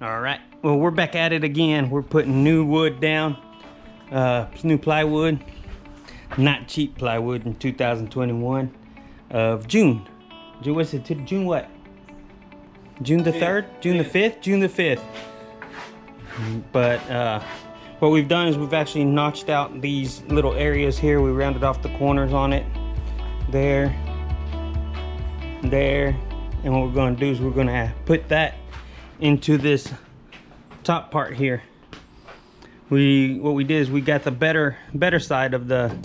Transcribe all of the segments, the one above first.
All right, well, we're back at it again. We're putting new wood down, new plywood, not cheap plywood in 2021 of June. What's it, June what? June the 3rd? June the 5th? June the 5th. But what we've done is we've actually notched out these little areas here. We rounded off the corners on it. There. And what we're gonna do is we're gonna put that into this top part here. What we did is we got the better side of the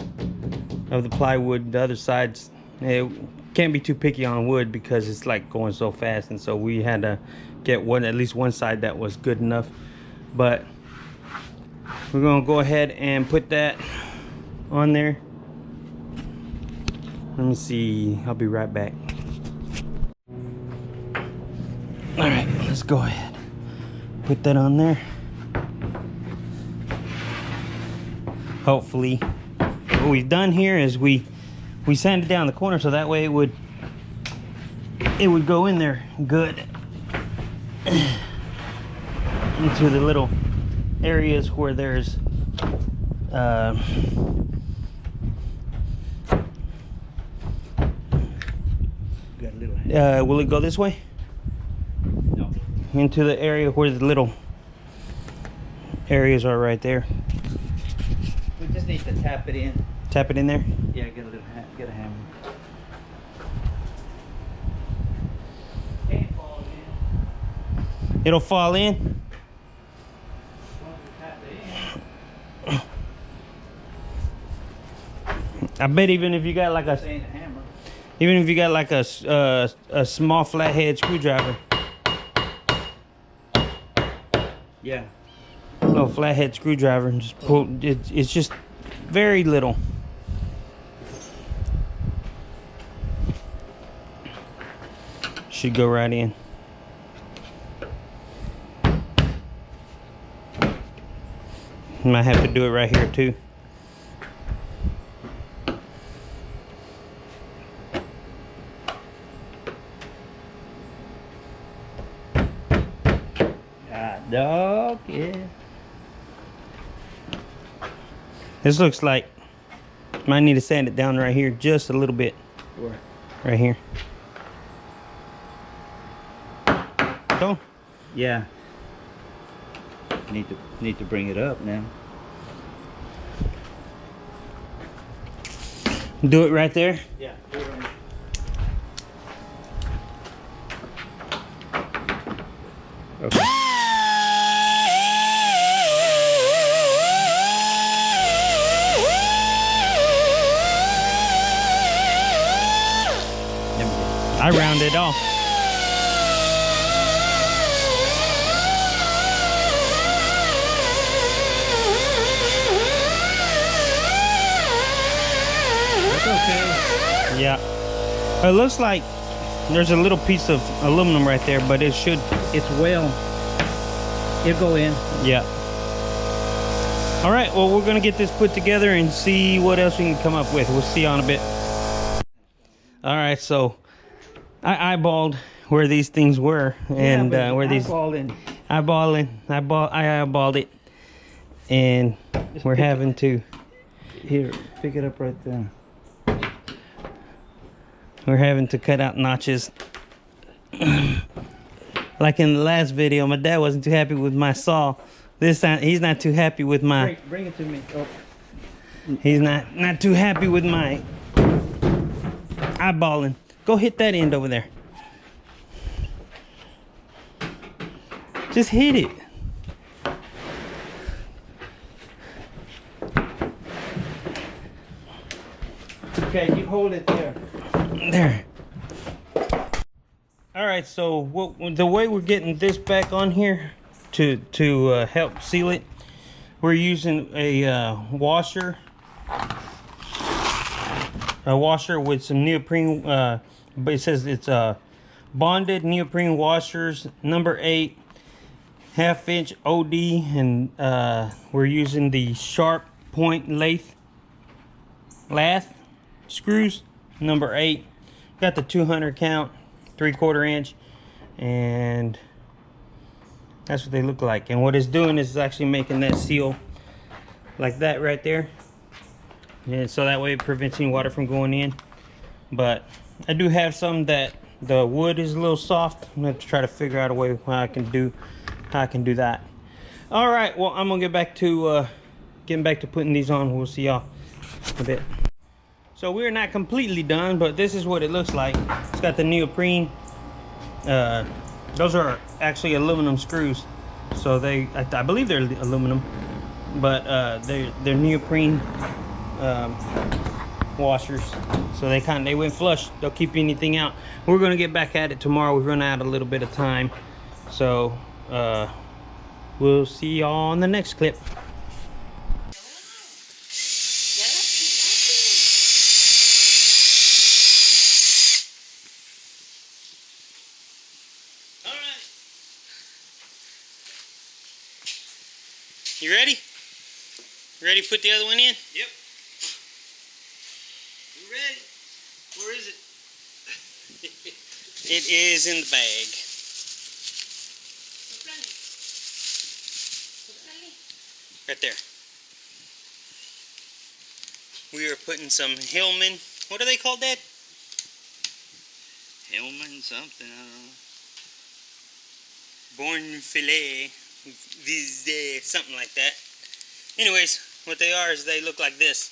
plywood. The other sides, it can't be too picky on wood because it's like going so fast, and so we had to get at least one side that was good enough. But we're gonna go ahead and put that on there. Let me see, I'll be right back. All right, let's go ahead. Put that on there. Hopefully, what we've done here is we sanded down the corner so that way it would go in there good into the little areas where there's will it go this way? No. Into the area where the little areas are right there. We just need to tap it in. Tap it in there? Yeah, get a hammer. Can't fall in. It'll fall in? Tap it in. I bet even if you got like a hammer. Even if you got like a small flathead screwdriver. Yeah. A little flathead screwdriver and just pull. It's just very little. Should go right in. Might have to do it right here too. Dog, yeah. This looks like might need to sand it down right here just a little bit. Where? Right here. Go. Yeah. Need to bring it up now. Do it right there. Yeah. Do it right. Okay. I round it off. That's okay. Yeah. It looks like there's a little piece of aluminum right there, but it should. It's well. It'll go in. Yeah. All right. Well, we're gonna get this put together and see what else we can come up with. We'll see you on a bit. All right. So I eyeballed where these things were, and where these I eyeballed it, and we're having to. Here, pick it up right there. We're having to cut out notches. Like in the last video, my dad wasn't too happy with my saw. This time, he's not too happy with my. Bring it to me. Oh. He's not too happy with my eyeballing. Go hit that end over there. Just hit it. Okay, you hold it there. There. All right, so the way we're getting this back on here to help seal it, we're using a washer with some neoprene. But it says it's bonded neoprene washers, number 8, 1/2 inch OD, and we're using the sharp point lath screws, number 8. Got the 200 count, 3/4 inch, and That's what they look like. And what it's doing is actually making that seal like that right there. And so that way it prevents any water from going in. But I do have some that the wood is a little soft. I'm gonna have to try to figure out a way how I can do that. All right, well, I'm gonna get back to getting back to putting these on. We'll see y'all in a bit. So we're not completely done, but this is what it looks like. It's got the neoprene. Those are actually aluminum screws, so I believe they're aluminum, but they're neoprene washers, so they went flush. They'll keep anything out. We're gonna get back at it tomorrow. We've run out a little bit of time, so we'll see y'all on the next clip. All right, you ready? Ready to put the other one in? Yep. You ready? Where is it? It is in the bag. Right there. We are putting some Hillman. What are they called, Dad? Hillman something, I don't know. Born filet. These something like that. Anyways, what they are is they look like this.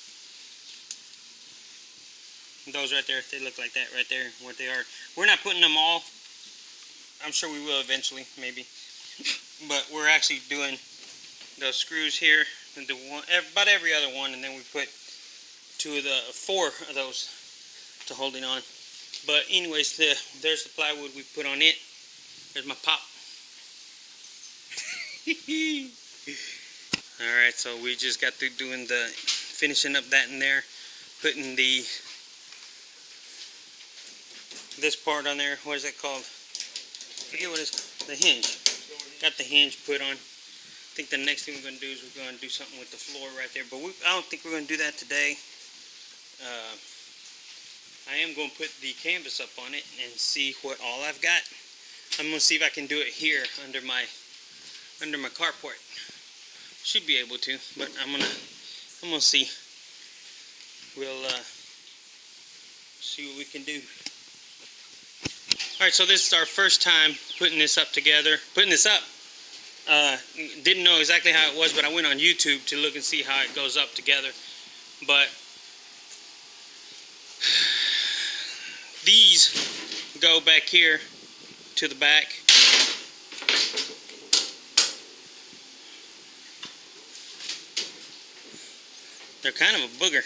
Those right there, they look like that right there. What they are. We're not putting them all. I'm sure we will eventually, maybe. But we're actually doing those screws here, and the one, about every other one, and then we put four of those to holding on. But anyways, there's the plywood we put on it. There's my pop. All right, so we just got through doing finishing up that in there, putting this part on there. What is that called? I forget what it's called. The hinge. Got the hinge put on. I think the next thing we're going to do is we're going to do something with the floor right there, but I don't think we're going to do that today. I am going to put the canvas up on it and see what all I've got. I'm going to see if I can do it here under my carport. Should be able to, but I'm gonna see. We'll see what we can do. All right, so this is our first time putting this up together. Didn't know exactly how it was, but I went on YouTube to look and see how it goes up together. But these go back here to the back. They're kind of a booger,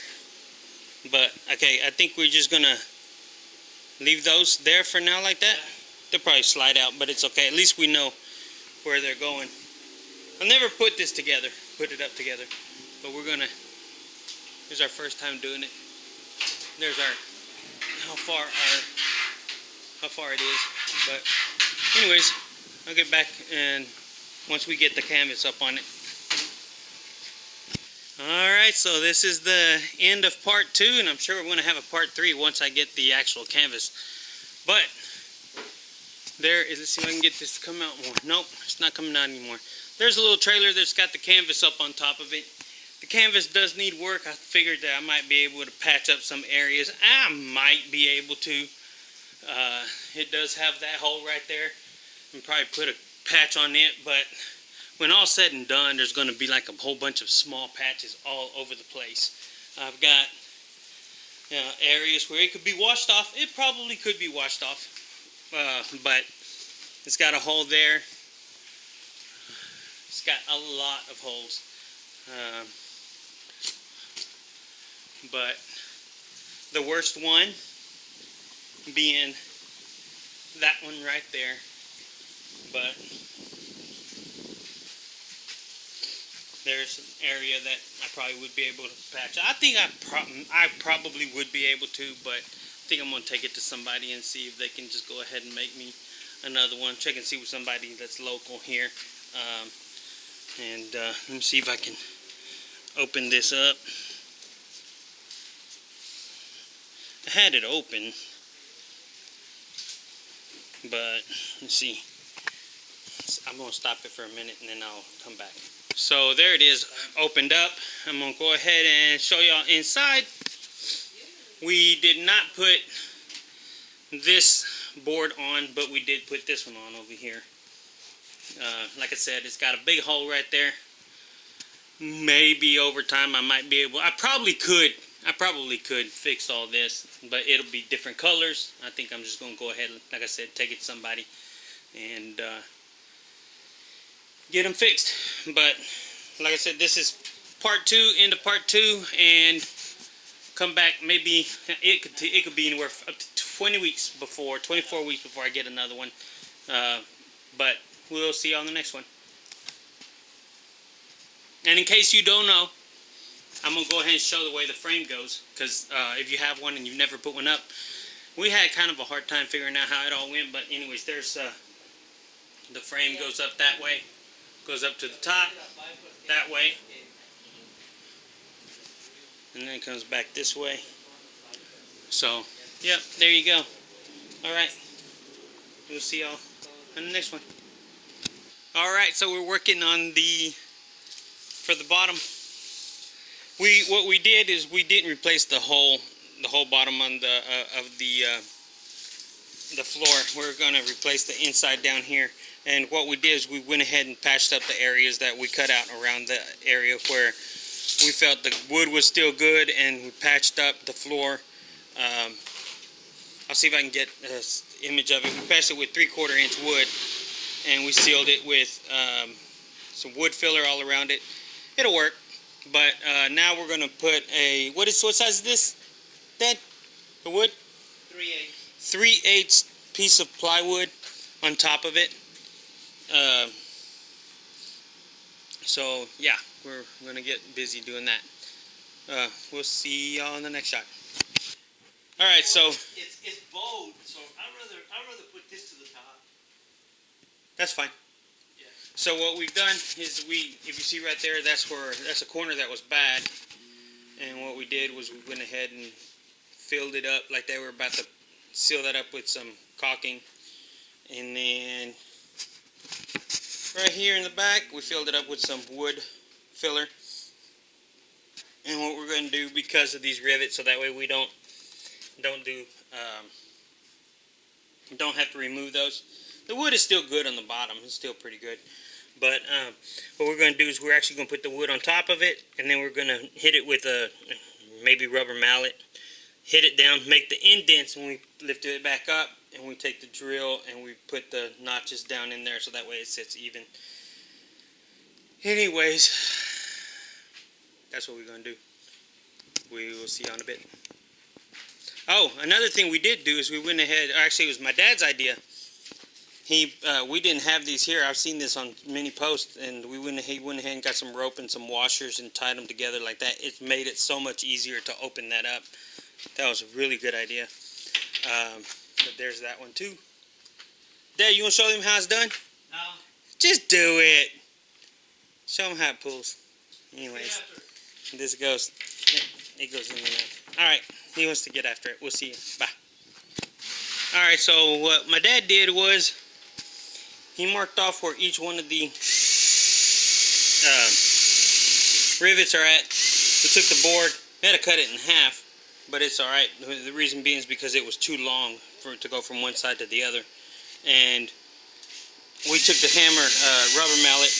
but okay, I think we're just gonna leave those there for now like that. They'll probably slide out, but it's okay. At least we know where they're going. I've never put it up together, but this is our first time doing it. There's how far it is. But anyways, I'll get back and once we get the canvas up on it. Alright, so this is the end of part 2, and I'm sure we're going to have a part 3 once I get the actual canvas. But let's see if I can get this to come out more. Nope, it's not coming out anymore. There's a little trailer that's got the canvas up on top of it. The canvas does need work. I figured that I might be able to patch up some areas. I might be able to. It does have that hole right there. And probably put a patch on it, but when all said and done, there's going to be like a whole bunch of small patches all over the place. I've got areas where it could be washed off. It probably could be washed off, but it's got a hole there. It's got a lot of holes. But the worst one being that one right there. But there's an area that I probably would be able to patch. I think I probably would be able to, but I think I'm going to take it to somebody and see if they can just go ahead and make me another one. Check and see with somebody that's local here. Let me see if I can open this up. I had it open, but let's see. I'm gonna stop it for a minute and then I'll come back. So there it is, opened up. I'm gonna go ahead and show y'all inside. We did not put this board on, but we did put this one on over here. Like I said, it's got a big hole right there. Maybe over time I might be able, I probably could fix all this, but it'll be different colors. I think I'm just gonna go ahead, like I said, take it to somebody and get them fixed. But like I said, this is part 2, end of part 2, and come back. Maybe it could be anywhere up to 24 weeks before I get another one. But we'll see you on the next one. And in case you don't know, I'm going to go ahead and show the way the frame goes, because if you have one and you've never put one up, we had kind of a hard time figuring out how it all went. But anyways, there's the frame goes up that way, goes up to the top that way, and then it comes back this way. So yep, there you go. Alright, we'll see y'all on the next one. Alright, so we're working on for the bottom. What we did is we didn't replace the whole bottom on the floor. We're going to replace the inside down here. And what we did is we went ahead and patched up the areas that we cut out around the area where we felt the wood was still good, and we patched up the floor. I'll see if I can get an image of it. We patched it with 3/4 inch wood, and we sealed it with some wood filler all around it. It'll work. But now we're going to put what size is this, Dad? The wood? 3/8 piece of plywood on top of it. So yeah, we're going to get busy doing that. We'll see y'all in the next shot. All right, so it's bowed, so I'd rather put this to the top. That's fine. Yeah. So what we've done is if you see right there, that's a corner that was bad, and what we did was we went ahead and filled it up like they were about to seal that up with some caulking, and then right here in the back we filled it up with some wood filler. And what we're going to do, because of these rivets, so that way we don't have to remove those. The wood is still good on the bottom. It's still pretty good. But what we're going to do is we're actually going to put the wood on top of it, and then we're going to hit it with a maybe rubber mallet. Hit it down, make the indents, and we lift it back up, and we take the drill and we put the notches down in there so that way it sits even. Anyways, that's what we're going to do. We will see you in a bit. Oh, another thing we did do is we went ahead, actually it was my dad's idea. We didn't have these here. I've seen this on many posts, and he went ahead and got some rope and some washers and tied them together like that. It made it so much easier to open that up. That was a really good idea. But there's that one too. Dad, you want to show them how it's done? No. Just do it. Show them how it pulls. Anyways, this goes. It goes in there. All right. He wants to get after it. We'll see you. Bye. All right. So what my dad did was he marked off where each one of the rivets are at. We took the board. We had to cut it in half, but it's all right. The reason being is because it was too long for it to go from one side to the other, and we took the hammer, rubber mallet.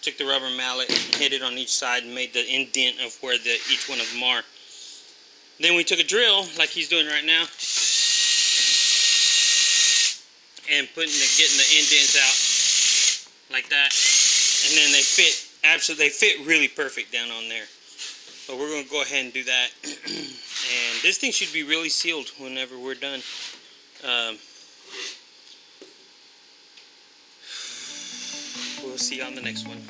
Took the rubber mallet and hit it on each side and made the indent of where each one of them are. Then we took a drill, like he's doing right now, and getting the indents out like that, and then they fit really perfect down on there. So we're going to go ahead and do that, and this thing should be really sealed whenever we're done. We'll see you on the next one.